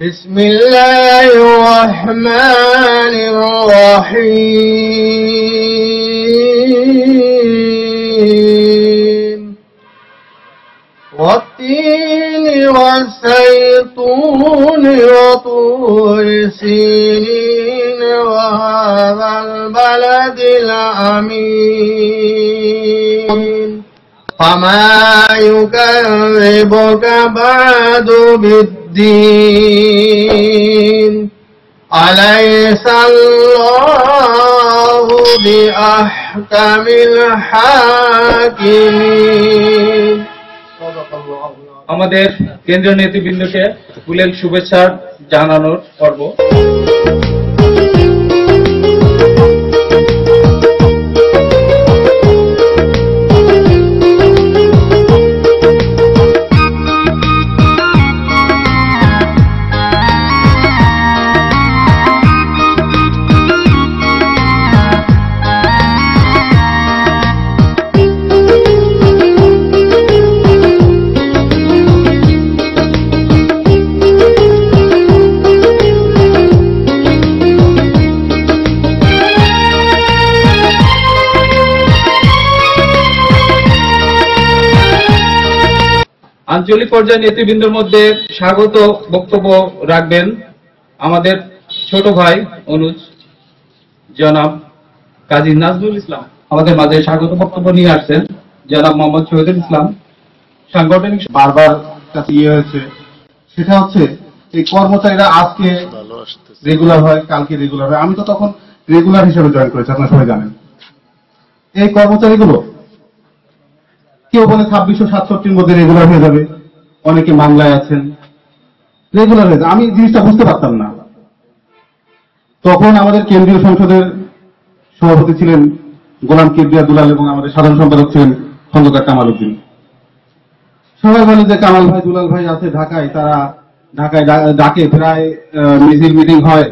بسم الله الرحمن الرحيم والتين والزيتون وطور سينين وهذا البلد الأمين فما يكذبك بعد بالدين أليس الله بأحكم الحاكمين। আমাদের কেন্দ্রীয় নেতৃবৃন্দকে ফুলেল শুভেচ্ছা জানানোর পর্ব। আঞ্চলিক পর্যায়ে নেতৃবৃন্দের মধ্যে স্বাগত বক্তব্য রাখবেন আমাদের ছোট ভাই অনুজ জনাব কাজী নাজমুল ইসলাম। আমাদের মাঝে স্বাগত বক্তব্য নিয়ে আসছেন জনাব মোহাম্মদ শহীদুল ইসলাম। সাংগঠনিক বারবার কাছে হয়েছে, সেটা হচ্ছে এই কর্মচারীরা আজকে রেগুলার হয়, কালকে রেগুলার হয়। আমি তো তখন রেগুলার হিসেবে জয়েন করেছি, আপনারা সবাই জানেন। এই কর্মচারীগুলো কেউ বলে 2667 মধ্যে রেগুলার হয়ে যাবে, অনেকে মামলায় আছেন, রেগুলার হয়ে যাবে। আমি জিনিসটা বুঝতে পারতাম না। তখন আমাদের কেন্দ্রীয় সংসদের সভাপতি ছিলেন গোলাম কিবরিয়া দুলাল এবং আমাদের সাধারণ সম্পাদক ছিলেন খন্দকার কামাল উদ্দিন। সবাই বলে যে কামাল ভাই দুলাল ভাই আছে ঢাকায়, তারা ঢাকায় ডাকে, প্রায় মিটিং হয়,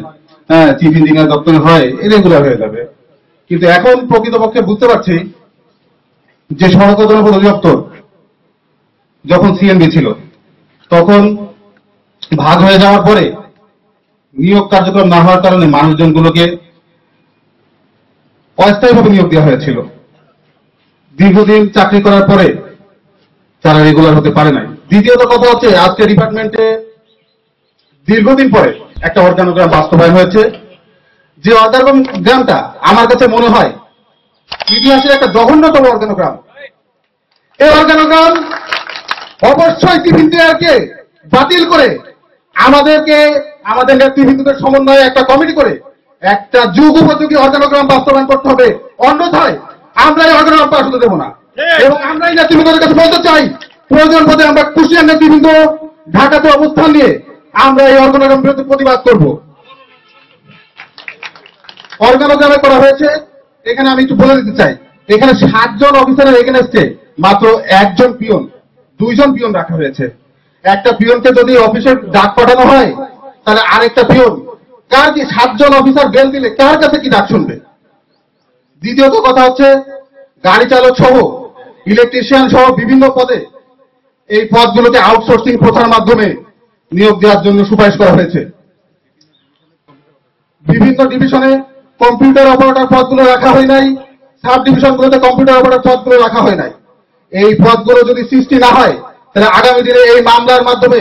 চিফ ইঞ্জিনিয়ার দপ্তরে হয়, রেগুলার হয়ে যাবে। কিন্তু এখন প্রকৃতপক্ষে বুঝতে পারছি যে সড়ক জনপদ অধিদপ্তর যখন সিএমবি ছিল, তখন ভাগ হয়ে যাওয়ার পরে নিয়োগ কার্যক্রম না হওয়ার কারণে মানুষজনগুলোকে অস্থায়ীভাবে নিয়োগ দেওয়া হয়েছিল। দীর্ঘদিন চাকরি করার পরে তারা রেগুলার হতে পারে নাই। দ্বিতীয়ত কথা হচ্ছে, আজকে ডিপার্টমেন্টে দীর্ঘদিন পরে একটা অর্গানোগ্রাম বাস্তবায়ন হয়েছে। যে অর্গানোগ্রামটা আমার কাছে মনে হয় ইতিহাসের একটা জঘন্যতম অর্গানোগ্রাম। এই অর্গানোগ্রাম অবশ্যই টিভিকে বাতিল করে আমাদের নেতৃবৃন্দদের সমন্বয়ে একটা কমিটি করে একটা যুগ উপযোগী অর্গানোগ্রাম বাস্তবায়ন করতে হবে। অন্যথায় আমরা এই অর্গানোগ্রাম পাশ হতে দেবো না। এবং আমরা এই নেতৃবৃন্দের কাছে বলতে চাই, প্রয়োজন বোধে আমরা কুষ্টিয়ার নেতৃবৃন্দ ঢাকাতে অবস্থান নিয়ে আমরা এই অর্গানোগ্রাম বিরুদ্ধে প্রতিবাদ করব। অর্গানোগ্রামে করা হয়েছে, এখানে আমি একটু বলে দিতে চাই, এখানে 7 জন অফিসারের এগেনস্টে মাত্র 1 জন পিয়ন, 2 জন পিয়ন রাখা হয়েছে। একটা পিয়নকে যদি অফিসে ডাক পাঠানো হয়, তাহলে আরেকটা পিয়ন কার কি 7 জন অফিসার বেল দিলে কার কাছে কি ডাক শুনবে? দ্বিতীয়ত কথা হচ্ছে, গাড়ি চালক সহ ইলেকট্রিশিয়ান সহ বিভিন্ন পদে এই পদগুলোকে আউটসোর্সিং প্রথার মাধ্যমে নিয়োগ দেওয়ার জন্য সুপারিশ করা হয়েছে। বিভিন্ন ডিভিশনে কম্পিউটার অপারেটর পদগুলো রাখা হয় নাই, সাব ডিভিশনগুলোতে কম্পিউটার অপারেটর পদগুলো রাখা হয় নাই। এই পদগুলো যদি সৃষ্টি না হয়, তাহলে আগামী দিনে এই মামলার মাধ্যমে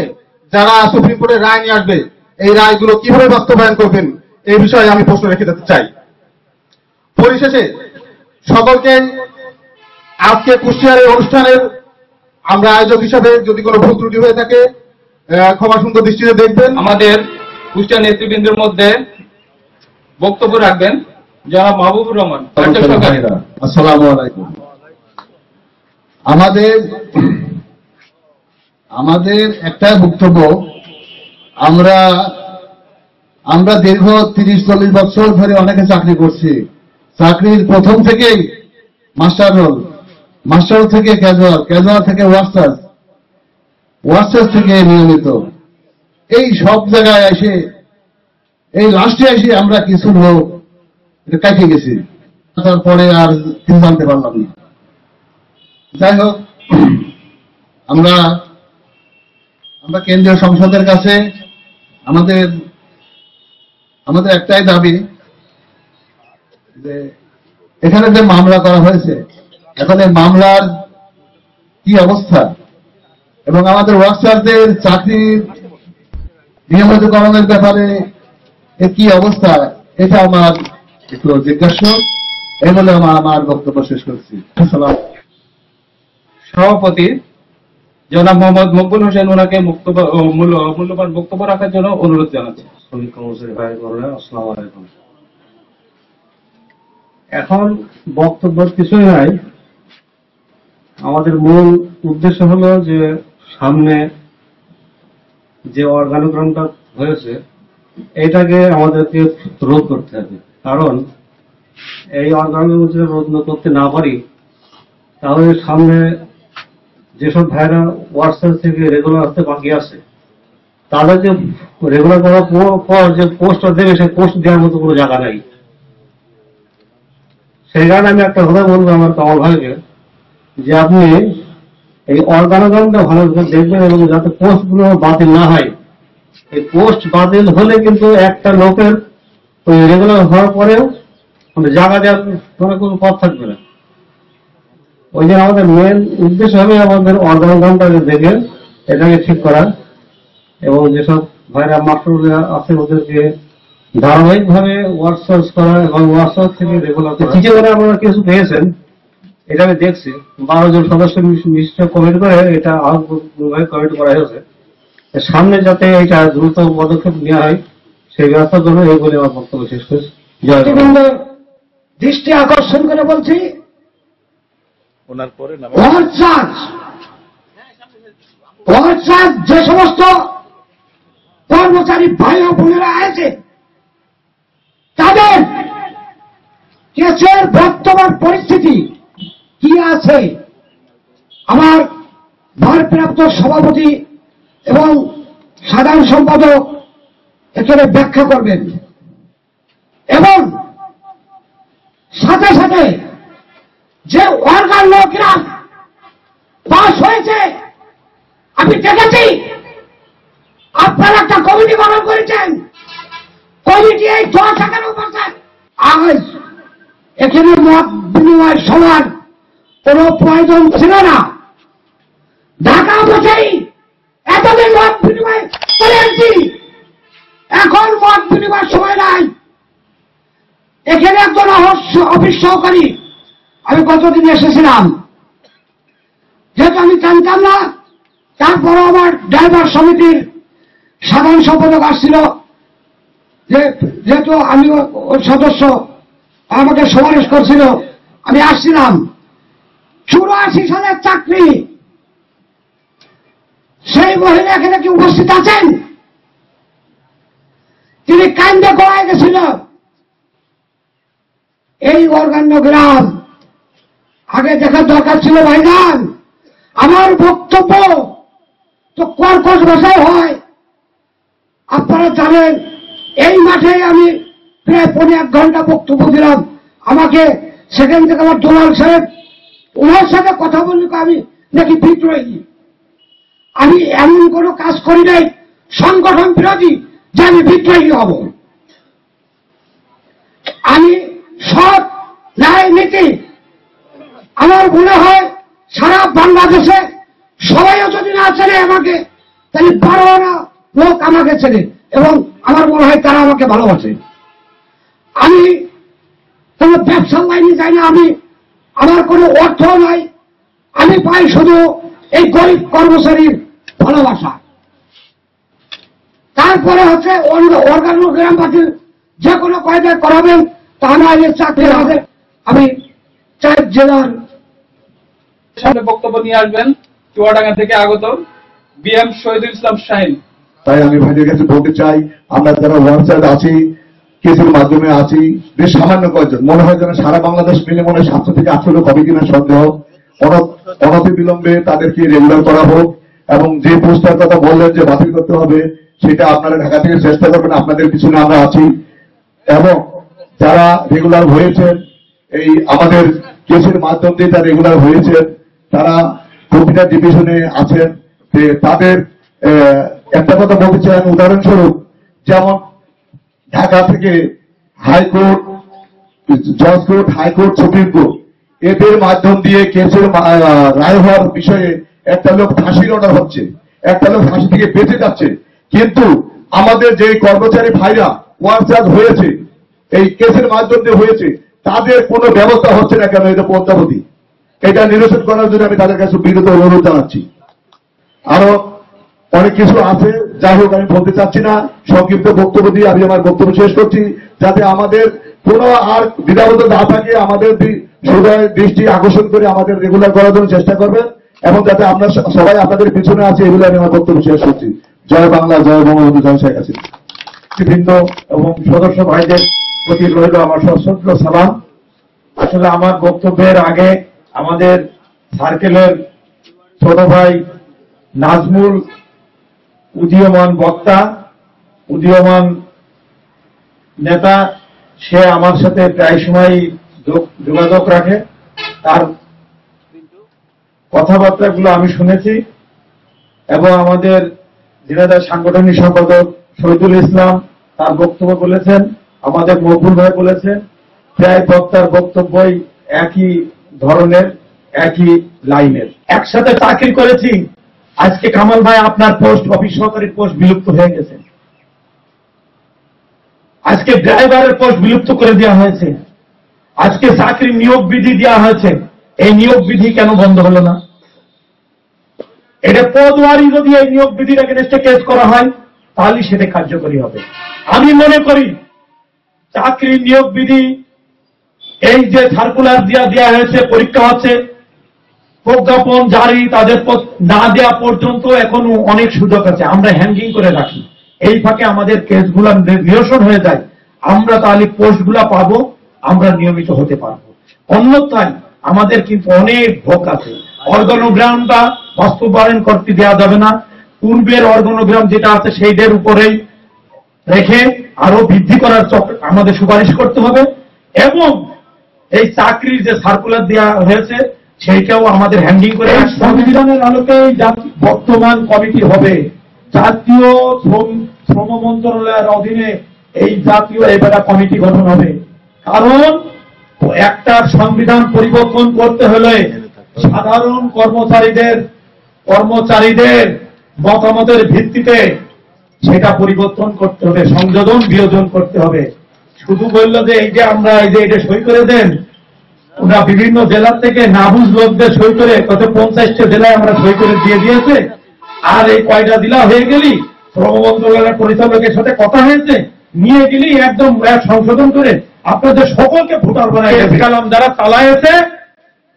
যারা সুপ্রিম কোর্টের রায় নিয়ে আসবে, এই রায়গুলো কিভাবে বাস্তবায়ন করবেন এই বিষয়ে আমি প্রশ্ন রেখে যেতে চাই। পরিশেষে সকলকে আজকে কুষ্টিয়ার এই অনুষ্ঠানের আমরা আয়োজক হিসাবে যদি কোনো ভুল ত্রুটি হয়ে থাকে ক্ষমা সুন্দর দৃষ্টিতে দেখবেন। আমাদের কুষ্টিয়া নেতৃবৃন্দের মধ্যে বক্তব্য রাখবেন জনাব মাহবুবুর রহমান। আসসালামু আলাইকুম। আমাদের একটা বক্তব্য, আমরা দীর্ঘ 30-40 বছর ধরে অনেকে চাকরি করছি। চাকরির প্রথম থেকেই মাস্টার রোল, মাস্টার থেকে ক্যাজুয়াল, ক্যাজুয়াল থেকে ওয়ার্সাস থেকে নিয়মিত, এই সব জায়গায় এসে এই লাস্টে এসে আমরা কিছু লোক কাটিয়ে গেছি, তারপরে আর কিছু জানতে পারলাম না। যাই হোক, আমরা কেন্দ্রীয় সংসদের কাছে আমাদের আমাদের একটাই দাবি যে এখানে যে মামলা করা হয়েছে, এখন এই মামলার কি অবস্থা এবং আমাদের ওয়ার্কসারদের চাকরির নিয়মিতকরণের ব্যাপারে এর কি অবস্থা, এটা আমার একটু জিজ্ঞাসা। এই বলে আমার বক্তব্য শেষ করছি। আসসালাম। সভাপতি জনাব মোহাম্মদ মকবুল হোসেন ওনাকে মূল্যবান বক্তব্য রাখার জন্য অনুরোধ জানাচ্ছি। শ্রমিক কর্মচারী ভাই বোনেরা, আসসালামু আলাইকুম। এখন বক্তব্যের কিছুই নাই। আমাদের মূল উদ্দেশ্য হলো যে সামনে যে অর্গানোগ্রামটা হয়েছে এটাকে আমাদেরকে রোধ করতে হবে। কারণ এই অর্গানোগ্রাম যদি রোধ করতে না পারি তাহলে সামনে যেসব ভাইরা ওয়াটসঅ্যাপ থেকে রেগুলার আসতে বাকি আছে তাদেরকে রেগুলার করার পর যে পোস্টটা দেবে সেই পোস্ট দেওয়ার মতো কোনো জায়গা নাই। সেই কারণে আমি একটা কথা বলবো আমার কামাল ভাইকে, যে আপনি এই অর্গানোগ্রামটা ভালো করে দেখবেন এবং যাতে পোস্ট গুলো বাতিল না হয়। এই পোস্ট বাতিল হলে কিন্তু একটা লোকের ওই রেগুলার হওয়ার পরেও জায়গা দেওয়ার কোনো পথ থাকবে না। ওই জন্য আমাদের মেন উদ্দেশ্য হবে আমাদের অর্গানোগ্রামটাকে দেখে এটাকে ঠিক করা এবং যেসব ভাইরা মাস্টাররা আছে ওদেরকে ধারাবাহিকভাবে ওয়ার্কশপ করা এবং ওয়ার্কশপ থেকে রেগুলার করা। চিঠি করে আপনারা কিছু পেয়েছেন, এটা আমি দেখছি 12 জন সদস্য বিশিষ্ট কমিটি করে এটা আহ্বান কমিটি করা হয়েছে। সামনে যাতে এটা দ্রুত পদক্ষেপ নেওয়া হয় সেই ব্যবস্থার জন্য এই বলে আমার বক্তব্য শেষ করছি। দৃষ্টি আকর্ষণ করে বলছি, যে সমস্ত কর্মচারী ভাই ও বোনেরা আছে তাদের কেসের বর্তমান পরিস্থিতি কি আছে আমার ভারপ্রাপ্ত সভাপতি এবং সাধারণ সম্পাদক এখানে ব্যাখ্যা করবেন এবং সাথে সাথে যে অর্গানোগ্রাম পাস হয়েছে আমি দেখেছি। আপনারা একটা কমিটি গঠন করেছেন, কমিটি এই 10-11% আজ এখানে মত বিনিময় সভার কোন প্রয়োজন ছিল না। ঢাকা বসেই এতদিন মত বিনিময় করে আসছি, এখন মত বিনিময় সময় নাই। এখানে একজন অফিস সহকারী, আমি গতদিন এসেছিলাম, যেহেতু আমি জানতাম না, তারপরও আমার ড্রাইভার সমিতির সাধারণ সম্পাদক আসছিল, যেহেতু আমি ওই সদস্য আমাকে সুপারিশ করছিল, আমি আসছিলাম। 84 সালের চাকরি, সেই মহিলা এখানে কি উপস্থিত আছেন? তিনি কান্দে গড়ায় গেছিল। এই অর্গানোগ্রাম আগে দেখার দরকার ছিল ভাইজান। আমার বক্তব্য তো কর্কশ ভাষায় হয়, আপনারা জানেন। এই মাঠে আমি প্রায় 1.5 ঘন্টা বক্তব্য দিলাম। আমাকে সেখান থেকে আমার দোলাল সাহেব ওনার সাথে কথা বললে আমি নাকি বিদ্রোহী। আমি এমন কোনো কাজ করি নাই সংগঠন বিরোধী যে আমি বিদ্রোহী হব। আমি সৎ ন্যায় নীতি, আমার মনে হয় সারা বাংলাদেশে সবাইও যদি না চেনে আমাকে, তাহলে 12 লোক আমাকে চেনে এবং আমার মনে হয় তারা আমাকে ভালোবাসে। আমি কোন ব্যবসার লাইনে যাই না, আমার কোনো অর্থ নাই, আমি পাই শুধু এই গরিব কর্মচারীর ভালোবাসা। তারপরে হচ্ছে অর্গানোগ্রাম বাতিল যে কোনো কায়দায় করাবেন, তা না হলে চাকরি হবে। আমি চাই জেলার সামনে বক্তব্য নিয়ে আসবেন চুয়াডাঙ্গা থেকে আগত বিএম শহীদুল ইসলাম শাহিন। তাই আমি ভাইদের কাছে বলতে চাই, আমরা যারা ওয়ার্কসাইড আছি, কেসের মাধ্যমে আছি, বেশ সামান্য কয়েকজন, মনে হয় যেন সারা বাংলাদেশ মিলে মনে 700 থেকে 800 লোক হবে কিনা সন্দেহ। অনতি বিলম্বে তাদেরকে রেগুলার করা হোক এবং যে পোস্টার কথা বললেন যে বাতিল করতে হবে, সেটা আপনারা ঢাকা থেকে চেষ্টা করবেন, আপনাদের পিছনে আমরা আছি। এবং যারা রেগুলার হয়েছেন, এই আমাদের কেসের মাধ্যম দিয়ে যারা রেগুলার হয়েছেন, তারা কম্পিউটার ডিভিশনে আছেন, তাদের একটা কথা বলতে চান, উদাহরণস্বরূপ যেমন ঢাকা থেকে হাইকোর্ট, জজ কোর্ট, হাইকোর্ট, সুপ্রিম কোর্ট, এদের মাধ্যম দিয়ে কেসের রায় হওয়ার বিষয়ে একটা লোক ফাঁসির অর্ডার হচ্ছে, একটা লোক ফাঁসি থেকে বেঁচে যাচ্ছে। কিন্তু আমাদের যে কর্মচারী ভাইরা ওয়ার্কচার্জ হয়েছে, এই কেসের মাধ্যম দিয়ে হয়েছে, তাদের কোনো ব্যবস্থা হচ্ছে না কেন? এটা পদ্মাবতী, এটা নিরসন করার জন্য আমি তাদের কাছে বিরত অনুরোধ জানাচ্ছি। আরো অনেক কিছু আছে, যাই হোক আমি বলতে চাচ্ছি না, সংক্ষিপ্ত বক্তব্য দিয়ে আমি আমার বক্তব্য শেষ করছি, যাতে আমাদের কোনো আর দ্বিধাবোধ না থাকে। আমাদের সবাই দৃষ্টি আকর্ষণ করে আমাদের রেগুলার করার জন্য চেষ্টা করবেন, এবং যাতে আমরা সবাই আপনাদের পিছনে আছে, এগুলো আমি আমার বক্তব্য শেষ করছি। জয় বাংলা, জয় বঙ্গবন্ধু, জয় শেখ হাসিনা। বিভিন্ন এবং সদস্য ভাইদের প্রতি রইল আমার সশ্রদ্ধ সালাম। আসলে আমার বক্তব্যের আগে আমাদের সার্কেলের ছোট ভাই নাজমুল, উদীয়মান বক্তা, উদীয়মান নেতা, সে আমার সাথে প্রায় সময় যোগাযোগ রাখে। তার কথাবার্তাগুলো আমি শুনেছি, এবং আমাদের জেলার সাংগঠনিক সম্পাদক শহীদুল ইসলাম তার বক্তব্য বলেছেন, আমাদের মকবুল ভাই বলেছেন, প্রায় বক্তার বক্তব্যই একই ধরনের, একই লাইনের। একসাথে চাকরি করেছি। আজকে কামাল ভাই আপনার পোস্ট, অফিস সহকারী পোস্ট বিলুপ্ত হয়ে গেছে। আজকে ড্রাইভারের পোস্ট বিলুপ্ত করে দেওয়া হয়েছে। আজকে চাকরির নিয়োগ বিধি দেওয়া হয়েছে। এই নিয়োগ বিধি কেন বন্ধ হলো না? এটা পদওয়ারি যদি এই নিয়োগ বিধির এগেনস্টে কেস করা হয়, তাহলে সেটা কার্যকরী হবে। আমি মনে করি চাকরির নিয়োগ বিধি, এই যে সার্কুলার দেওয়া হয়েছে, পরীক্ষা হচ্ছে, প্রজ্ঞাপন জারি, তাদের না দেওয়া পর্যন্ত এখনো অনেক সুযোগ আছে। আমরা হ্যাঙ্গিং করে রাখি, এই ফাঁকে আমাদের কেসগুলো নিরসন হয়ে যায়, আমরা তাহলে পোস্টগুলা পাবো, আমরা নিয়মিত হতে পারবো। অন্যথায় আমাদের কিন্তু অনেক ভোগ আছে। অর্গানোগ্রামটা বাস্তবায়ন করতে দেওয়া যাবে না। পূর্বের অর্গানোগ্রাম যেটা আছে সেইটার উপরেই রেখে আরো বৃদ্ধি করার আমাদের সুপারিশ করতে হবে, এবং এই চাকরির যে সার্কুলার দেওয়া হয়েছে সেইটাও আমাদের হ্যান্ডিং করে। সংবিধানের আলোকে বর্তমান কমিটি হবে, জাতীয় শ্রম মন্ত্রণালয়ের অধীনে এই জাতীয় এবারে কমিটি গঠন হবে। কারণ একটা সংবিধান পরিবর্তন করতে হলে সাধারণ কর্মচারীদের মতামতের ভিত্তিতে সেটা পরিবর্তন করতে হবে, সংযোজন বিয়োজন করতে হবে। শুধু বললো যে এই যে আমরা এই যে এটা সই করে দেন, ওরা বিভিন্ন জেলার থেকে নাবুজ লোকদের সই করে, কত 50টা জেলায় আমরা সই করে দিয়ে দিয়েছে, আর এই কয়টা জেলা হয়ে গেলি শ্রম মন্ত্রণালয়ের পরিচালকের সাথে কথা হয়েছে, নিয়ে গেলি একদম সংশোধন করে আপনাদের সকলকে ভোটার বানায়। কেস কালাম যারা চালাইছে,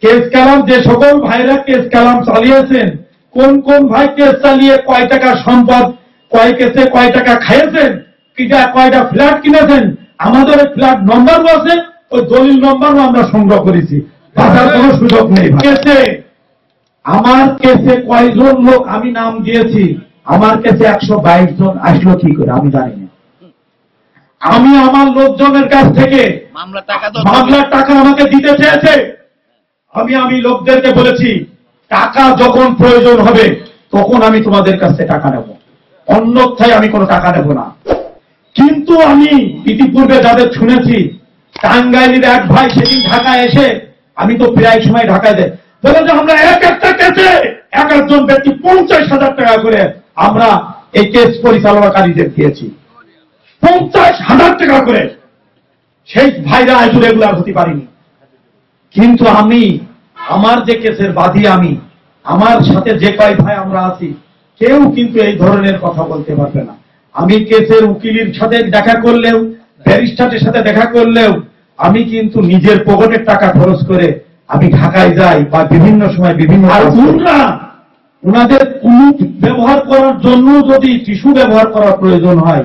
কেস কালাম যে সকল ভাইরা কেস কালাম চালিয়েছেন, কোন কোন ভাই কেস চালিয়ে কয় টাকা সম্পদ, কয় কেসে কয় টাকা খাইয়েছেন, কয়টা ফ্ল্যাট কিনেছেন, আমাদের ফ্ল্যাট নম্বরও আছে, ওই দলিল নম্বরও আমরা সংগ্রহ করেছি। বাঁচার কোনো সুযোগ নেই। কেসে আমার কেসে কয়জন লোক আমি নাম দিয়েছি, আমার কাছে 122 জন আসলো কি করে আমি জানি না। আমি আমার লোকজনের কাছ থেকে মামলার টাকা আমাকে দিতে চেয়েছে, আমি লোকদেরকে বলেছি টাকা যখন প্রয়োজন হবে তখন আমি তোমাদের কাছ থেকে টাকা নেব, অন্যথায় আমি কোনো টাকা নেব না। কিন্তু আমি ইতিপূর্বে যাদের শুনেছি, টাঙ্গাইলের এক ভাই সেদিন ঢাকায় এসে, আমি তো প্রায় সময় ঢাকায় যাই, বলে যে আমরা একটা কেসে এক একজন ব্যক্তি 50,000 টাকা করে আমরা এই কেস পরিচালনাকারীদের দিয়েছি, 50,000 টাকা করে। সেই ভাইরা আজ রেগুলার হতে পারিনি। কিন্তু আমি আমার যে কেসের বাদী, আমি আমার সাথে যে কয় ভাই আমরা আছি, কেউ কিন্তু এই ধরনের কথা বলতে পারবে না। আমি কেসের উকিলের সাথে দেখা করলেও, ব্যারিস্টারের সাথে দেখা করলেও, আমি কিন্তু নিজের পকেটের টাকা খরচ করে আমি ঢাকায় যাই, বা বিভিন্ন সময় বিভিন্ন, ওনাদের কুলুপ ব্যবহার করার জন্য যদি টিস্যু ব্যবহার করার প্রয়োজন হয়,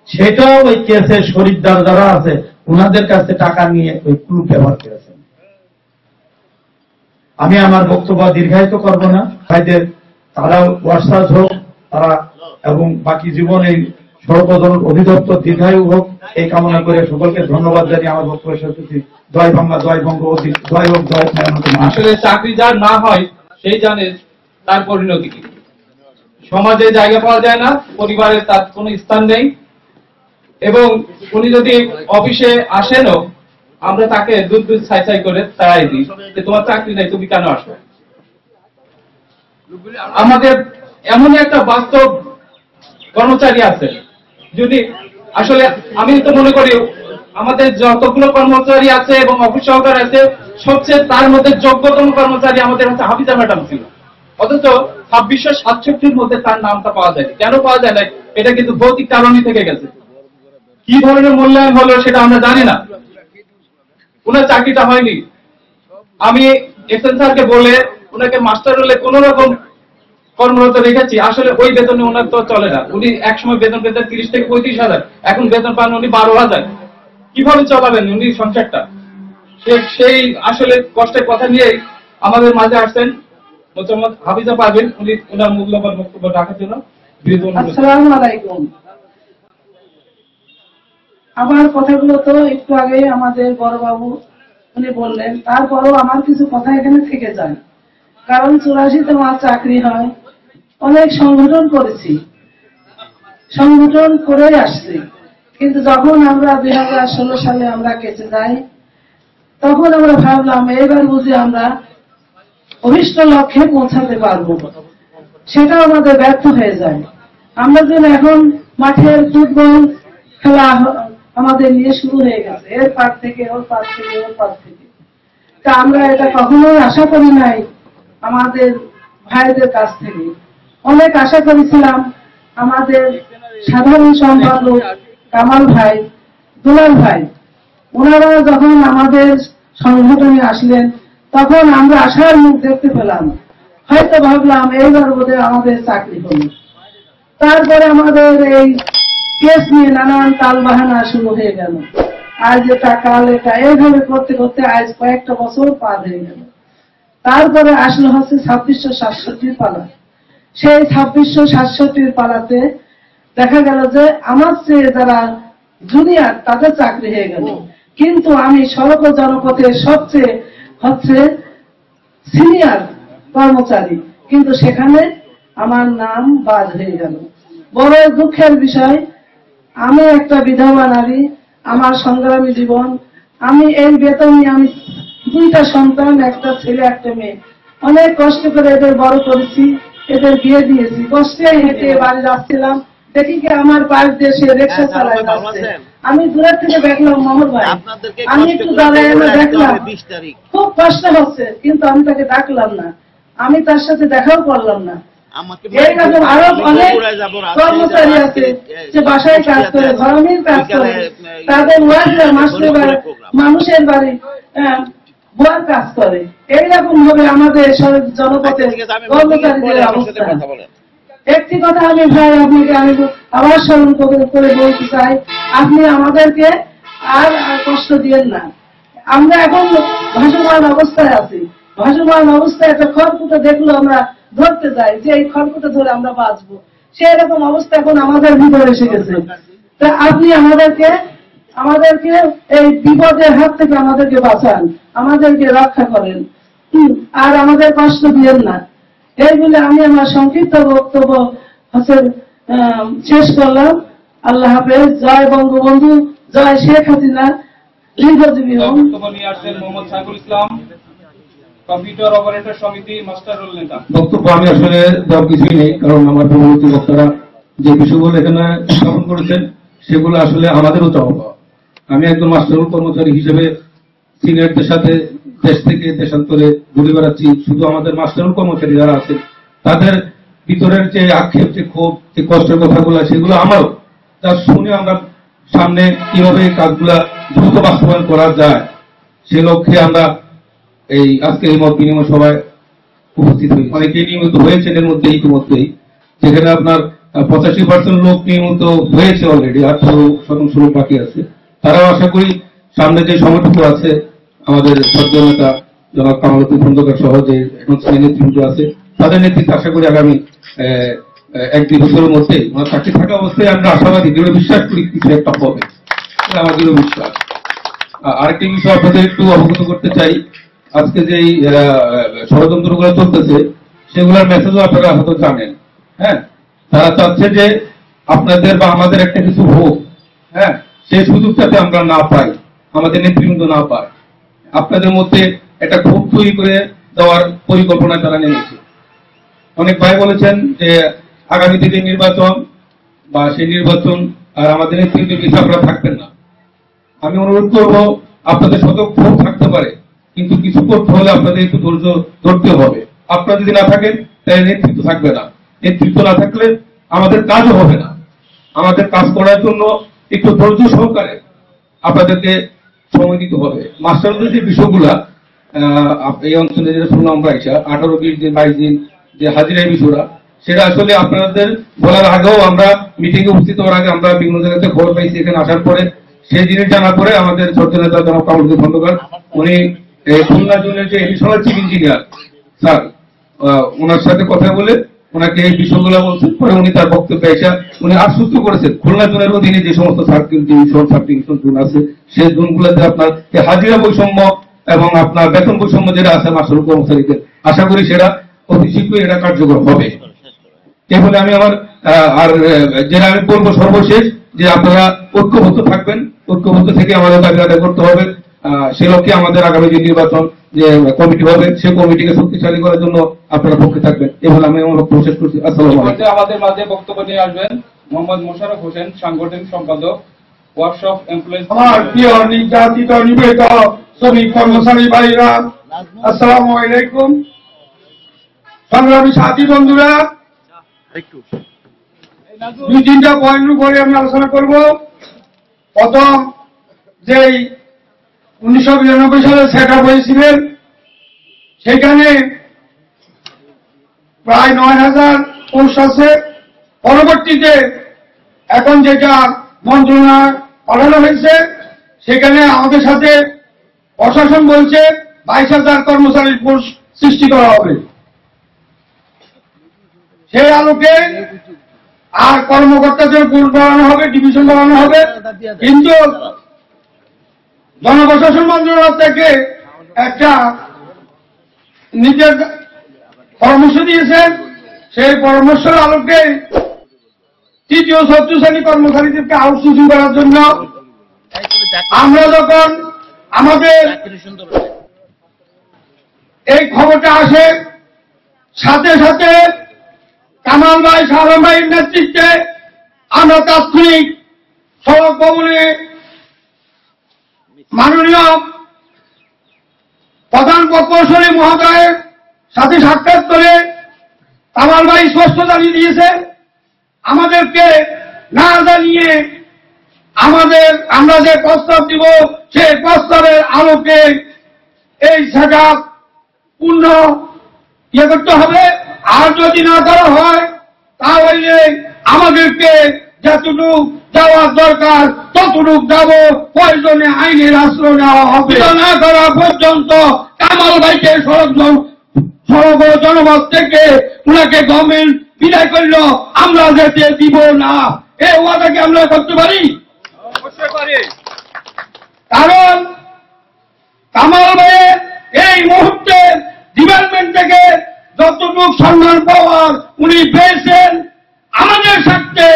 সেটাও ওই কেসের শরীরদার যারা আছে ওনাদের কাছে টাকা নিয়ে ওই কুলুপ ব্যবহার করেছেন। আমি আমার বক্তব্য দীর্ঘায়িত করব না। ভাইদের তারাও ওয়ার্সাজ হোক, তারা এবং বাকি জীবন এই সর্বজন অধিদপ্তর দীর্ঘায়ু হোক, এই কামনা করে সকলকে ধন্যবাদ জানিয়ে আমার বক্তব্য শেষ করছি। জয় বাংলা, জয় বঙ্গ, জয় হোক, জয়। আসলে চাকরি যার না হয় সেই জানে তার পরিণতি কি। সমাজে জায়গা পাওয়া যায় না, পরিবারে তার কোনো স্থান নেই, এবং উনি যদি অফিসে আসেনও আমরা তাকে দুধ ছাই করে তাড়াই দিই যে তোমার চাকরি নাই, তুমি কেন আসো। আমাদের এমনই একটা বাস্তব কর্মচারী আছে, যদি আসলে আমি তো মনে করি আমাদের যতগুলো কর্মচারী আছে এবং অফিস সহকারী আছে, সবচেয়ে তার মধ্যে যোগ্যতম কর্মচারী আমাদের হচ্ছে হাফিজা ম্যাডাম ছিল। অথচ 2667 মধ্যে তার নামটা পাওয়া যায়। কেন পাওয়া যায় না? এটা কিন্তু ভৌতিক কারণই থেকে গেছে। কি ধরনের মূল্যায়ন হলো সেটা আমরা জানি না, ওনার চাকরিটা হয়নি। আমি এসএন স্যারকে বলে ওনাকে মাস্টার রোলে কোন রকম কর্মরত রেখেছি। আসলে ওই বেতনে ওনার তো চলে না। উনি একসময় বেতন পেতেন 30 থেকে 35,000, এখন বেতন পান উনি 12,000। কিভাবে চলাবেন উনি সংসারটা? সেই আসলে কষ্টের কথা নিয়ে আমাদের মাঝে আসছেন মোহাম্মদ হাফিজা পারভীন, উনি ওনার মূল্যবান বক্তব্য রাখার জন্য। আসসালামু আলাইকুম। আমার কথাগুলো তো একটু আগে আমাদের বড়বাবু উনি বললেন, তারপরও আমার কিছু কথা এখানে থেকে যায়। কারণ 84-তে আমার চাকরি হয়, অনেক সংগঠন করেছি, সংগঠন করে আসছি। কিন্তু যখন আমরা 2016 সালে আমরা কেচে যাই, তখন আমরা ভাবলাম এবার বুঝি আমরা অভিষ্ট লক্ষ্যে পৌঁছাতে পারবো। সেটা আমাদের ব্যর্থ হয়ে যায়। আমরা যেন এখন মাঠের ফুটবল খেলা আমাদের নিয়ে শুরু হয়ে গেছে, এর পার থেকে ওর পার থেকে ওর পার থেকে। তা আমরা এটা কখনোই আশা করি নাই আমাদের ভাইদের কাছ থেকে। অনেক আশা করেছিলাম আমাদের সাধারণ সম্পাদক কামাল ভাই, দুলাল ভাই, ওনারা যখন আমাদের সংগঠনে আসলেন তখন আমরা আশার মুখ দেখতে পেলাম। হয়তো ভাবলাম এইবার বোধহয় আমাদের চাকরি হলো। তারপরে আমাদের এই কেস নিয়ে নানান তালবাহানা শুরু হয়ে গেল। আজ এটা কাল এটা, এইভাবে করতে করতে আজ কয়েকটা বছর পার হয়ে গেল। তারপরে আসলো হচ্ছে 2667 পালা। সেই 2667 পালাতে দেখা গেল যে আমার চেয়ে যারা জুনিয়র তাদের চাকরি হয়ে গেল, কিন্তু আমি সড়ক ও জনপথের সবচেয়ে হচ্ছে সিনিয়র কর্মচারী, কিন্তু সেখানে আমার নাম বাদ হয়ে গেল। বড় দুঃখের বিষয়, আমি একটা বিধবা নারী, আমার সংগ্রামী জীবন, আমি এই বেতনে আমি 2টা সন্তান, একটা ছেলে একটা মেয়ে, অনেক কষ্ট করে এদের বড় করেছি, এদের বিয়ে দিয়েছি। কষ্টে হেঁটে বাড়ি যাচ্ছিলাম, দেখি কি আমার পাশ দিয়ে সে রিক্সা চালায় যাচ্ছে। আমি দূরের থেকে দেখলাম মোহর ভাই, আমি একটু দাঁড়ায় দেখলাম খুব কষ্ট হচ্ছে, কিন্তু আমি তাকে ডাকলাম না, আমি তার সাথে দেখাও করলাম না। এইরকম আরো অনেক কর্মচারী আছে যে বাসায় কাজ করে, ধর্মের কাজ করে, তাদের ওয়ার্ডের মাস্টার বাড়ি, মানুষের বাড়ি বুয়ার কাজ করে। এইরকম ভাবে আমাদের জনপথের কর্মচারীদের অবস্থা। একটি কথা আমি ভাই আপনাকে আমি আবার স্মরণ করে বলতে চাই, আপনি আমাদেরকে আর কষ্ট দিয়েন না। আমরা এখন ভাসমান অবস্থায় আছি, ভাসমান অবস্থায় একটা খড়কুটো দেখলো আমরা ধরতে যাই যে এই খড়কুটো ধরে আমরা বাঁচবো, সেই রকম অবস্থা এখন আমাদের ভিতরে এসে গেছে। তা আপনি আমাদেরকে এই বিপদের হাত থেকে আমাদেরকে বাঁচান, আমাদেরকে রক্ষা করেন, আর আমাদের কষ্ট দিয়েন না। এই বলে আমি আমার সংক্ষিপ্ত বক্তব্য শেষ করলাম। আল্লাহ হাফেজ। জয় বঙ্গবন্ধু, জয় শেখ হাসিনা, দীর্ঘজীবী হোক। মোহাম্মদ সাইফুল ইসলাম, কম্পিউটার অপারেটর সমিতি, মাস্টার রোল নেতা। বক্তব্য আমি আসলে দেওয়ার কিছুই নেই, কারণ আমার পূর্ববর্তী বক্তারা যে বিষয়গুলো এখানে স্থাপন করেছেন সেগুলো আসলে আমাদেরও চাওয়া। আমি একজন মাস্টার রোল কর্মচারী হিসেবে সিনিয়রদের সাথে দেশ থেকে দেশান্তরে ঘুরে বেড়াচ্ছি। শুধু আমাদের মাস্টার রোল কর্মচারী যারা আছে তাদের ভিতরের যে আক্ষেপ, যে ক্ষোভ, যে কষ্টের কথাগুলো, সেগুলো আমারও, তা শুনে আমরা সামনে কিভাবে কাজগুলা দ্রুত বাস্তবায়ন করা যায় সে লক্ষ্যে আমরা এই আজকে এই মত বিনিময় সভায় উপস্থিত হই। অনেকেই নিয়মিত হয়েছেন এর মধ্যে ইতিমধ্যেই, যেখানে আপনার 85% লোক নিয়মিত হয়েছে অলরেডি, 18% লোক বাকি আছে। তারাও আশা করি সামনে যে সময়টুকু আছে আমাদের সদ্য নেতা জনাব কামালউদ্দিন খন্দকার সহ যে এখন নেতৃত্ব আছে তাদের নেতৃত্বে আশা করি আগামী 1-2 বছরের মধ্যে ওনার চাকরি থাকা অবস্থায় আমরা আশাবাদী, দৃঢ় বিশ্বাস করি কিছু একটা হবে, আমার দৃঢ় বিশ্বাস। আরেকটি বিষয় আপনাদের একটু অবগত করতে চাই, আজকে যে ষড়যন্ত্রগুলো চলতেছে সেগুলোর মেসেজও আপনারা হয়তো জানেন। হ্যাঁ, তারা চাচ্ছে যে আপনাদের বা আমাদের একটা কিছু হোক, হ্যাঁ, সেই সুযোগটাতে আমরা না পাই, আমাদের নেতৃবৃন্দ না পায়। আপনাদের মধ্যে একটা ক্ষোভ তৈরি করে দেওয়ার পরিকল্পনা তারা নেমেছে। অনেক ভাই বলেছেন যে আগামীতে যে নির্বাচন বা সেই নির্বাচন আর আমাদের নেতৃত্বের পিছনে আপনারা থাকবেন না। আমি অনুরোধ করব, আপনাদের শত ক্ষোভ থাকতে পারে, কিন্তু কিছু করতে হলে আপনাদের একটু ধৈর্য ধরতে হবে। আপনারা যদি না থাকেন তাহলে নেতৃত্ব থাকবে না, নেতৃত্ব না থাকলে আমাদের কাজও হবে না। আমাদের কাজ করার জন্য একটু ধৈর্য সহকারে আপনাদেরকে সময় দিতে হবে। মাস্টারদের যে বিষয়গুলা এই অঞ্চলে যেটা শুনলাম আমরা 18, 20 দিন, 22 দিন যে হাজিরা বিষয়টা, সেটা আসলে আপনাদের বলার আগেও আমরা মিটিং এ উপস্থিত হওয়ার আগে আমরা বিভিন্ন জায়গাতে খবর পাইছি। এখানে আসার পরে সেই জিনিস জানার পরে আমাদের ছোট নেতা জনাব কামরুল খন্দকার, উনি খুলনা জোনের যে এডিশনাল চিফ ইঞ্জিনিয়ার স্যার, ওনার সাথে কথা বলে ওনাকে এই বিষয়গুলো বলছেন। পরে উনি তার বক্তব্যে এসে উনি আশ্বস্ত করেছেন খুলনা জোনের অধীনে যে সমস্ত circle division, sub division zone আছে, সেই জোনগুলোতে আপনার হাজিরা বৈষম্য এবং আপনার বেতন বৈষম্য যেটা আছে মাস্টার কর্মচারীদের, আশা করি সেটা অতি শীঘ্রই এটা কার্যকর হবে। এই বলে আমি আমার যেটা আমি বলবো সর্বশেষ, যে আপনারা ঐক্যবদ্ধ থাকবেন, ঐক্যবদ্ধ থেকে আমাদের দাবি আদায় করতে হবে। সে লক্ষ্যে আমাদের আগামী যে নির্বাচন যে কমিটি হবে, সেই কমিটিকে শক্তিশালী করার জন্য আপনারা পক্ষে থাকবেন। এভাবে আমি আমার বক্তব্য শেষ করছি। আসসালামু আলাইকুম। আমাদের মাঝে বক্তব্য নিয়ে আসবেন মোহাম্মদ মোশাররফ হোসেন, সাংগঠনিক সম্পাদক, ওয়ার্কশপ এমপ্লয়িজ। আমার প্রিয় নির্যাতিত নিবেদিত শ্রমিক কর্মচারী ভাইরা, আসসালামু আলাইকুম। সংগ্রামী সাথী বন্ধুরা, 2-3টা পয়েন্ট উপরে আমি আলোচনা করব। প্রথম, যেই 1992 সালে সেট আপ হয়েছিলেন, সেখানে প্রায় 9000 পোস্ট আছে। পরবর্তীতে এখন যেটা মন্ত্রণালয় পাঠানো হয়েছে, সেখানে আমাদের সাথে প্রশাসন বলছে 22,000 কর্মচারীর পোস্ট সৃষ্টি করা হবে। সেই আলোকে আর কর্মকর্তাদের পোস্ট বাড়ানো হবে, ডিভিশন বাড়ানো হবে। কিন্তু জনপ্রশাসন মন্ত্রণালয় থেকে একটা নিজের পরামর্শ দিয়েছেন। সেই পরামর্শের আলোকে 3য়, 4র্থ শ্রেণী কর্মচারীদেরকে আউটসোর্সিং করার জন্য আমরা যখন আমাদের এই খবরটা আসে, সাথে সাথে কামাল ভাই, শাহরাম ভাইয়ের নেতৃত্বে আমরা তাৎক্ষণিক সড়ক ভবনে মাননীয় প্রধান প্রকৌশলী মহোদয়ের সাথে সাক্ষাৎ করে কামাল ভাই স্পষ্ট জানিয়ে দিয়েছে, আমাদেরকে না জানিয়ে আমরা যে প্রস্তাব দিব, সেই প্রস্তাবের আলোকে এই সেটআপ পূর্ণ করতে হবে। আর যদি না করা হয়, তাহলে আমাদেরকে যতটুকু যাওয়ার দরকার ততটুকু যাব, প্রয়োজনে আইনের আশ্রয় নেওয়া হবে। না করা পর্যন্ত কামাল ভাইকে সড়ক জনমত থেকে উনাকে গভর্নমেন্ট বিদায় করল, আমরা যেতে দিব না। এই ওয়াদাকে আমরা করতে পারি? কারণ কামাল ভাইয়ের এই মুহূর্তে ডিপার্টমেন্ট থেকে যতটুকু সম্মান পাওয়ার উনি পেয়েছেন, আমাদের স্বার্থে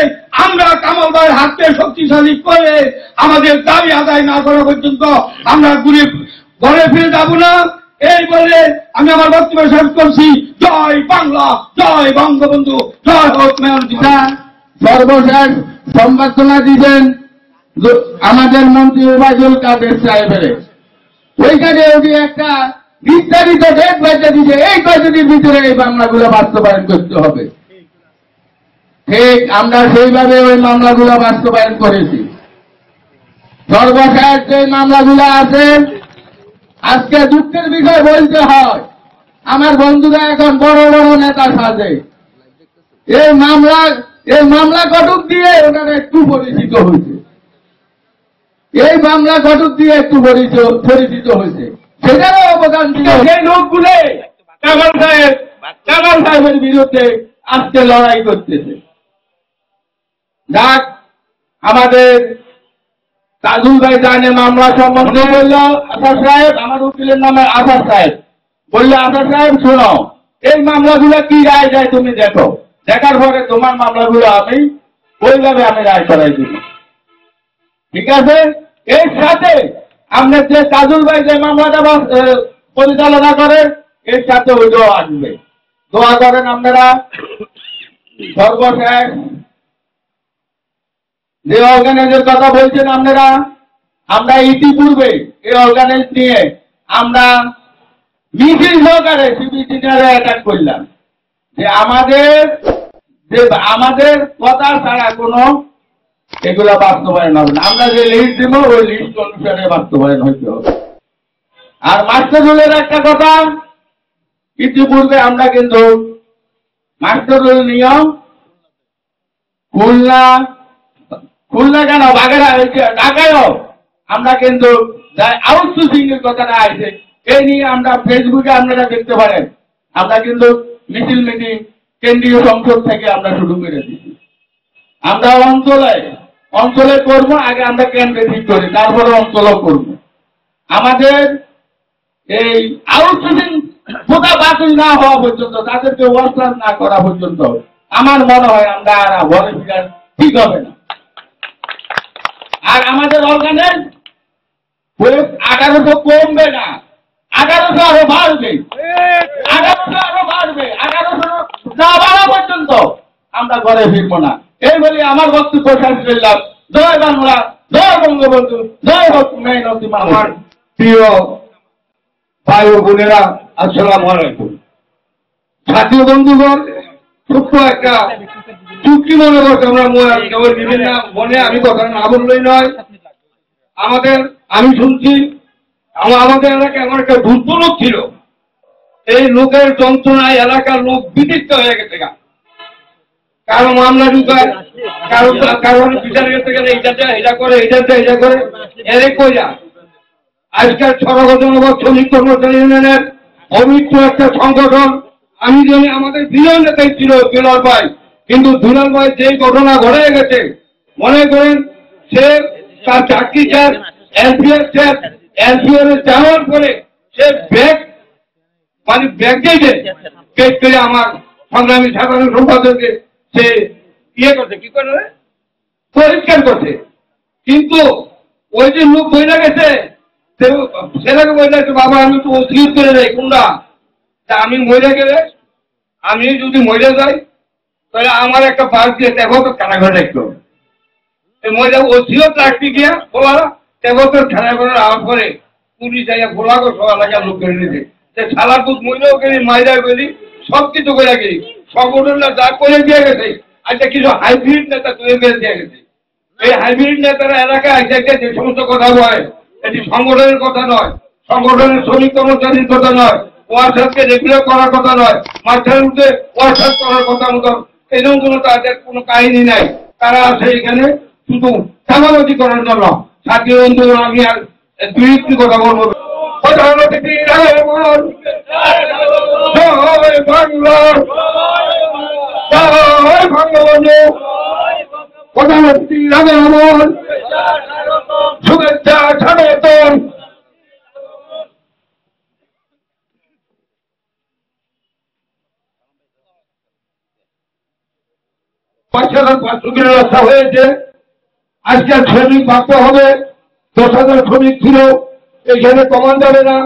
আমরা কামাল ভাইয়ের হাতকে শক্তিশালী করে আমাদের দাবি আদায় না করা পর্যন্ত আমরা ঘরে ফিরে যাব না। এই বলে আমি আমার বক্তব্য শেষ করছি। জয় বাংলা, জয় বঙ্গবন্ধু, জয় হোক মেয়র জিতা। সর্বশেষ সম্বর্ধনা দিবেন আমাদের মন্ত্রী ওবায়দুল কাদের সাহেবের। ওইখানে উনি একটা বিস্তারিত ডেট বেঁচে দিচ্ছে, এই কয়েকদিনের ভিতরে এই মামলাগুলো বাস্তবায়ন করতে হবে। ঠিক আমরা সেইভাবে ওই মামলাগুলো বাস্তবায়ন করেছি। সর্বশেষ যে মামলাগুলো আছে, আজকে দুঃখের বিষয় বলতে হয়, আমার বন্ধুরা এখন বড় বড় নেতা সাজে। এই মামলা ঘটক দিয়ে ওনারা একটু পরিচিত হয়েছে, এই মামলা ঘটক দিয়ে একটু পরিচিত হয়েছে, সেটারও অবদান ছিল। সেই লোকগুলো কামাল সাহেবের বিরুদ্ধে আজকে লড়াই করতেছে। যাক, আমাদের তাজুল ভাই জানে মামলা সম্বন্ধে বলল আসাদ সাহেব, আমার উকিলের নামে আসাদ সাহেব বললো, আসাদ সাহেব শোনো, এই মামলাগুলো কি রায় যায় তুমি দেখো, দেখার পরে তোমার মামলাগুলো আমি ওইভাবে রায় করাই দিব। ঠিক আছে, এর সাথে আপনার যে কাজল ভাই যে মামলাটা পরিচালনা করে, এর সাথে ওইটাও আসবে। দোয়া করেন আপনারা। সর্বশেষ যে অর্গানাইজের কথা বলছেন আপনারা, আমরা ইতিপূর্বে এই অর্গানাইজ নিয়ে আমরা মিছিল সহকারে সিবিসিটারে অ্যাটাক করলাম যে আমাদের কথা ছাড়া কোনো এগুলা বাস্তবায়ন হবে না। আমরা যে লিস্ট দিব ওই লিস্ট অনুসারে বাস্তবায়ন হইতে হবে। আর মাস্টারুলের একটা কথা, ইতিপূর্বে আমরা কিন্তু মাস্টারুল নিয়ম খুলনা কেন ঢাকায়ও আমরা কিন্তু আউটসোর্সিং এর কথাটা আছে, এই নিয়ে আমরা ফেসবুকে আপনারা দেখতে পারেন, আমরা কিন্তু মিছিল মিটিং কেন্দ্রীয় সংসদ থেকে আমরা শুরু করে দিচ্ছি। আমরা অঞ্চলে করবো, আগে আমরা কেন্দ্রে ঠিক করি, তারপরে অঞ্চলও করবো। আমাদের এই আউটসোর্সিং কোথা বাতিল না হওয়া পর্যন্ত, তাদেরকে ওয়ার্কআউট না করা পর্যন্ত আমার মনে হয় আমরা আর ঘরে ফিরার ঠিক হবে না। আর আমাদের অর্গানাইজ 1800 কমবে না, 1800 আরো বাড়বে, 1800 আরো বাড়বে, 1800 না বাড়া পর্যন্ত আমরা ঘরে ফিরবো না। এই বলে আমার বক্তব্য শেষ করলাম। জয় বাংলা, জয় বঙ্গবন্ধু, জয় হোক মেহনতি। আমার প্রিয় ভাই ও বোনেরা, আসসালামু আলাইকুম। জাতীয় বন্ধুগণ, ছোট্ট একটা চুক্তি মনে করছে আমরা বিভিন্ন মনে, আমি কথা না বললেই নয়। আমি শুনছি আমাদের এলাকায় আমার একটা দুর্দ লোক ছিল, এই লোকের যন্ত্রণায় এলাকার লোক বিদিত হয়ে গেছে। কারো মামলা ঢুকায়, কারো বিচার গেছে গেলে এটা করে এরে কইরা আজকাল সর্বজনগত শ্রমিক কর্মচারী ইউনিয়নের অভিজ্ঞ একটা সংগঠন। আমি জানি আমাদের বিজয় নেতাই ছিল দুলাল ভাই, কিন্তু দুলাল ভাই যে ঘটনা ঘটে গেছে, মনে করেন সে তার চাকরি স্যার এলপিএর যাওয়ার পরে সে ব্যাগ দিয়েছে, পেশ করে আমার সংগ্রামী সাধারণ সম্পাদককে সে করছে, কি করে পরিষ্কার করছে। কিন্তু ওই যে লোক বইলা গেছে, সেটাকে বইলা গেছে, বাবা আমি তো ওসিয়ত করে যাই কোনটা, আমি মরে গেলে, আমি যদি মরে যাই তাহলে আমার একটা বাস দিয়ে দেখো তো কারাগারে রাখতে হবে। মরে ওসিয়ত রাখতে গিয়া বলা দেখো তো কারাগারে আওয়ার পরে পুলিশ যাইয়া ভোলা গো সব এলাকার লোক করে নিয়েছে, সালা বুধ মহিলাও গেলি, মাইরা গেলি, সব কিছু করে গেলি, সংগঠনটা যা করে দিয়ে গেছে। আচ্ছা, কিছু হাইব্রিড নেতা তৈরি করে দিয়ে গেছে। এই হাইব্রিড নেতারা এলাকায় যে সমস্ত কথা বলে, এটি সংগঠনের কথা নয়, সংগঠনের শ্রমিক কর্মচারীর কথা নয়, ওয়ার্কশপকে রেগুলার করার কথা নয়, মাঝখানে উঠে ওয়ার্কশপ করার কথা মতো এরকম কোনো তাদের কোনো কাহিনী নাই। তারা আছে এখানে শুধু চাঁদাবাজি করার জন্য। জাতীয় আন্দোলন আমি আর দুই কথা বলবো। প্রধানমন্ত্রী জয় বাংলা, জয় বঙ্গবন্ধু, প্রধানমন্ত্রী রামন, শুভেচ্ছা স্বাগতম। ব্যবস্থা হয়েছে। আজকে শ্রমিক ভাগ্য হবে, 10,000 শ্রমিক ছিল, এখানে কমান যাবে না।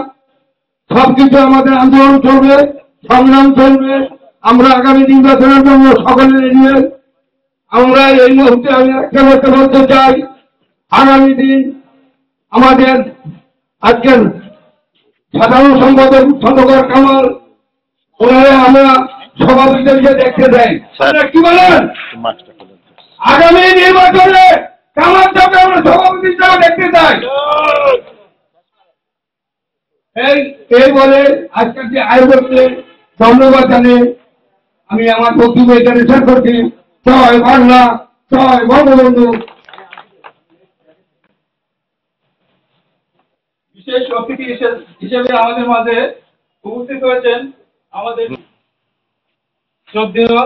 সবকিছু আমাদের আন্দোলন চলবে, সংগ্রাম চলবে। আমরা আগামী নির্বাচনের জন্য সকলে নিয়ে আমরা এই মুহূর্তে আমি একটা কথা বলতে চাই, আগামী দিন আমাদের আজকের সাধারণ সম্পাদক খন্দকার কামাল, ওনারা আমরা সভাপতিদেরকে দেখতে দেয়। কি বলেন? আগামী নির্বাচনে কামাল সাহেবকে আমরা সভাপতি হিসাবে দেখতে চাই। এই বলে আজকের যে আয়োজককে ধন্যবাদ জানিয়ে আমি আমার বক্তব্য এখানে শেষ করছি। জয় বাংলা, জয় বঙ্গবন্ধু। বিশেষ অতিথি হিসেবে আমাদের মাঝে উপস্থিত হয়েছেন আমাদের শ্রদ্ধেয়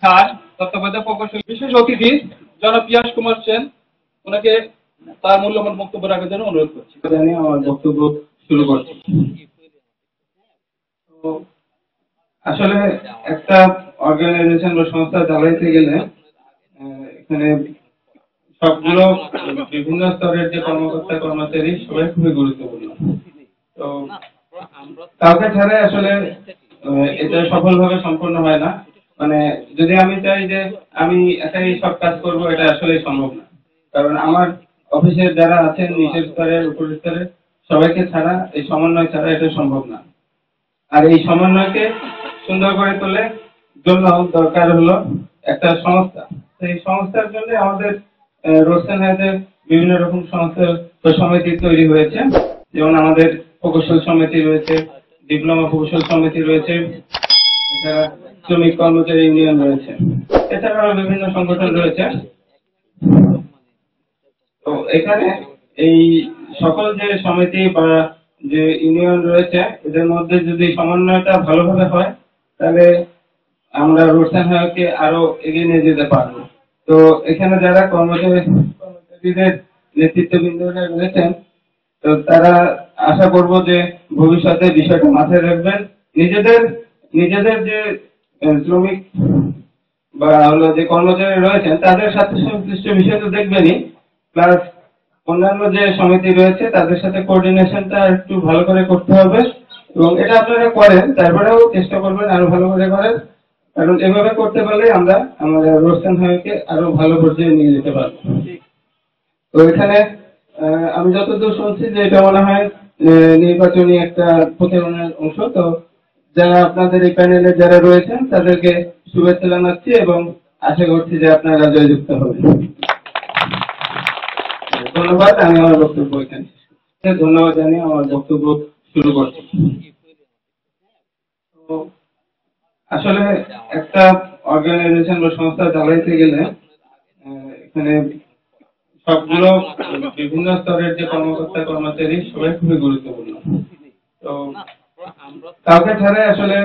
স্যার তত্ত্বাবধায়ক প্রকৌশলী বিশেষ অতিথি জনাব পিয়াস কুমার সেন, ওনাকে তার মূল্যবান বক্তব্য রাখার জন্য অনুরোধ করছি। জানিয়ে আমার বক্তব্য শুরু করছি। তো আসলে একটা অর্গানাইজেশন বা সংস্থা চালাইতে গেলে এখানে সবগুলো বিভিন্ন স্তরের যে কর্মকর্তা কর্মচারী সবাই খুবই গুরুত্বপূর্ণ। তো কাউকে ছাড়াই আসলে এটা সফলভাবে সম্পন্ন হয় না। মানে যদি আমি চাই যে আমি একাই সব কাজ করব, এটা আসলে সম্ভব না। কারণ আমার অফিসের যারা আছেন নিচের স্তরের উপর স্তরের সবাইকে ছাড়া, এই সমন্বয় ছাড়া এটা সম্ভব না। আর এই সমন্বয়কে সুন্দর করে তোলে জন্য দরকার হলো একটা সংস্থা। সেই সংস্থার জন্য আমাদের রোশন হায়াতের বিভিন্ন রকম সংস্থা সমিতি তৈরি হয়েছে। যেমন আমাদের প্রকৌশল সমিতি রয়েছে, ডিপ্লোমা প্রকৌশল সমিতি রয়েছে, এছাড়া শ্রমিক কর্মচারী ইউনিয়ন রয়েছে, এছাড়াও বিভিন্ন সংগঠন রয়েছে। তো এখানে এই সকল যে সমিতি বা যে ইউনিয়ন রয়েছে এদের মধ্যে যদি সমন্বয়টা ভালোভাবে হয় তাহলে আমরা রোশন হায়াতকে আরো এগিয়ে নিয়ে যেতে পারবো। তো এখানে যারা কর্মচারীদের নেতৃত্ববৃন্দরা রয়েছেন, তো তারা আশা করব যে ভবিষ্যতে বিষয়টা মাথায় রাখবেন। নিজেদের যে শ্রমিক বা হলো যে কর্মচারী রয়েছেন তাদের সাথে সংশ্লিষ্ট বিষয় তো দেখবেনই, প্লাস অন্যান্য যে সমিতি রয়েছে তাদের সাথে কোঅর্ডিনেশনটা একটু ভালো করে করতে হবে। এবং এটা আপনারা করেন, তারপরেও চেষ্টা করবেন আরো ভালো করে করেন। কারণ এভাবে করতে পারলে আমরা আমাদের রোশন হায়াতকে আরো ভালো পর্যায়ে নিয়ে যেতে পারবো। তো এখানে আমি যতদূর শুনছি যে এটা মনে হয় নির্বাচনী একটা প্রচারণার অংশ। তো যারা আপনাদের এই প্যানেলে যারা রয়েছেন তাদেরকে শুভেচ্ছা জানাচ্ছি এবং আশা করছি যে আপনারা জয়যুক্ত হবেন। ধন্যবাদ। আমি আমার বক্তব্য এখানে ধন্যবাদ জানিয়ে আমার বক্তব্য শুরু করছি। তো আসলে একটা অর্গানাইজেশন বা সংস্থা চালাইতে গেলে এখানে সবগুলো বিভিন্ন স্তরের যে কর্মকর্তা কর্মচারী সবাই খুবই গুরুত্বপূর্ণ। তো কাউকে ছাড়াই আসলে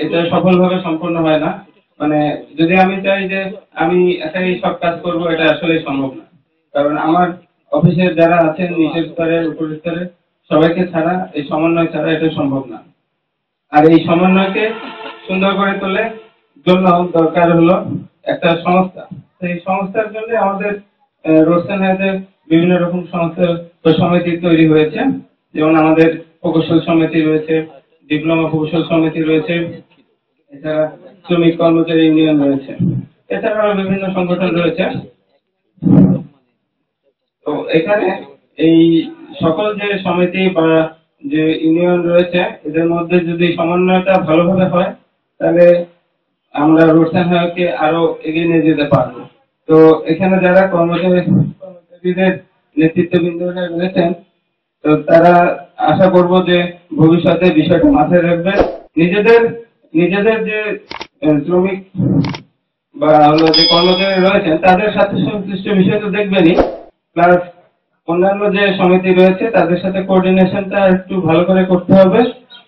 এটা সফলভাবে সম্পন্ন হয় না। মানে যদি আমি চাই যে আমি একাই সব কাজ করব, এটা আসলে সম্ভব না। কারণ আমার অফিসের যারা আছেন নিচের স্তরের উপর স্তরের সবাইকে ছাড়া, এই সমন্বয় ছাড়া এটা সম্ভব না। আর এই সমন্বয়কে সুন্দর করে তোলে জন্য দরকার হলো একটা সংস্থা। সেই সংস্থার জন্য আমাদের রোশন হায়াতের বিভিন্ন রকম সংস্থা সমিতি তৈরি হয়েছে। যেমন আমাদের প্রকৌশল সমিতি রয়েছে, ডিপ্লোমা প্রকৌশল সমিতি রয়েছে, এছাড়া শ্রমিক কর্মচারী ইউনিয়ন রয়েছে, এছাড়াও বিভিন্ন সংগঠন রয়েছে। তো এখানে এই সকল যে সমিতি বা যে ইউনিয়ন রয়েছে এদের মধ্যে যদি সমন্বয়টা ভালোভাবে হয় তাহলে আমরা রোশন হায়াতকে আরো এগিয়ে নিয়ে যেতে পারবো। তো এখানে যারা কর্মচারীদের নেতৃত্ববৃন্দরা রয়েছেন, তো তারা আশা করব যে ভবিষ্যতে বিষয়টা মাথায় রাখবেন। নিজেদের যে শ্রমিক বা হলো যে কর্মচারী রয়েছেন তাদের সাথে সংশ্লিষ্ট বিষয় তো দেখবেনই, প্লাস অন্যান্য যে সমিতি রয়েছে তাদের সাথে কোঅর্ডিনেশনটা একটু ভালো করে করতে হবে।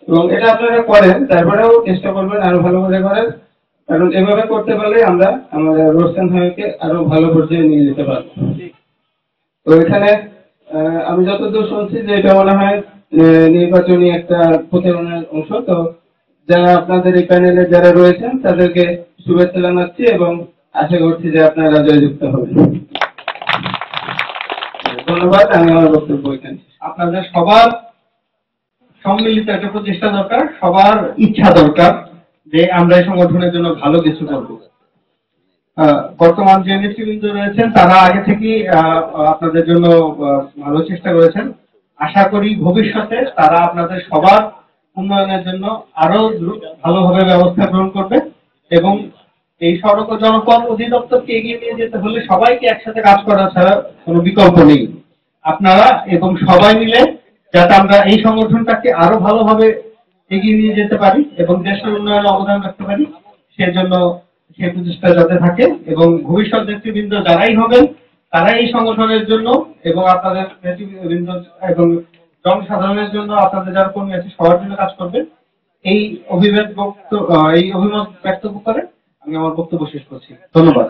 এবং এটা আপনারা করেন, তারপরেও চেষ্টা করবেন আরো ভালো করে করেন। কারণ এভাবে করতে পারলে আমরা আমাদের রোশন হায়াতকে আরো ভালো পর্যায়ে নিয়ে যেতে পারবো। তো এখানে আমি যতদূর শুনছি যে এটা মনে হয় নির্বাচনী একটা প্রচারণার অংশ। তো যারা আপনাদের এই প্যানেলে যারা রয়েছেন তাদেরকে শুভেচ্ছা জানাচ্ছি এবং আশা করছি যে আপনারা জয়যুক্ত হবেন। ধন্যবাদ। আমি আমার বক্তব্য এখানে। আপনাদের সবার সম্মিলিত একটা প্রচেষ্টা দরকার, সবার ইচ্ছা দরকার যে আমরা এই সংগঠনের জন্য ভালো কিছু করব। বর্তমান যে নেতৃবৃন্দ রয়েছেন তারা আগে থেকেই আপনাদের জন্য ভালো চেষ্টা করেছেন। আশা করি ভবিষ্যতে তারা আপনাদের সবার উন্নয়নের জন্য আরো ভালোভাবে ব্যবস্থা গ্রহণ করবে এবং এই সড়ক ও জনপথ অধিদপ্তরকে এগিয়ে নিয়ে যেতে হলে সবাইকে একসাথে কাজ করা ছাড়া কোনো বিকল্প নেই। আপনারা এবং সবাই মিলে যাতে আমরা এই সংগঠনটাকে আরো ভালোভাবে এগিয়ে নিয়ে যেতে পারি এবং দেশের উন্নয়নে অবদান রাখতে পারি, সেজন্য সেই প্রচেষ্টা যাতে থাকে এবং ভবিষ্যৎ নেতৃবৃন্দ যারাই হবেন তারাই এই সংগঠনের জন্য এবং আপনাদের নেতৃবৃন্দ এবং জনসাধারণের জন্য আপনাদের যারা কর্মী আছে সবার জন্য কাজ করবেন। এই অভিমত ব্যক্ত করে আমি আমার বক্তব্য শেষ করছি। ধন্যবাদ।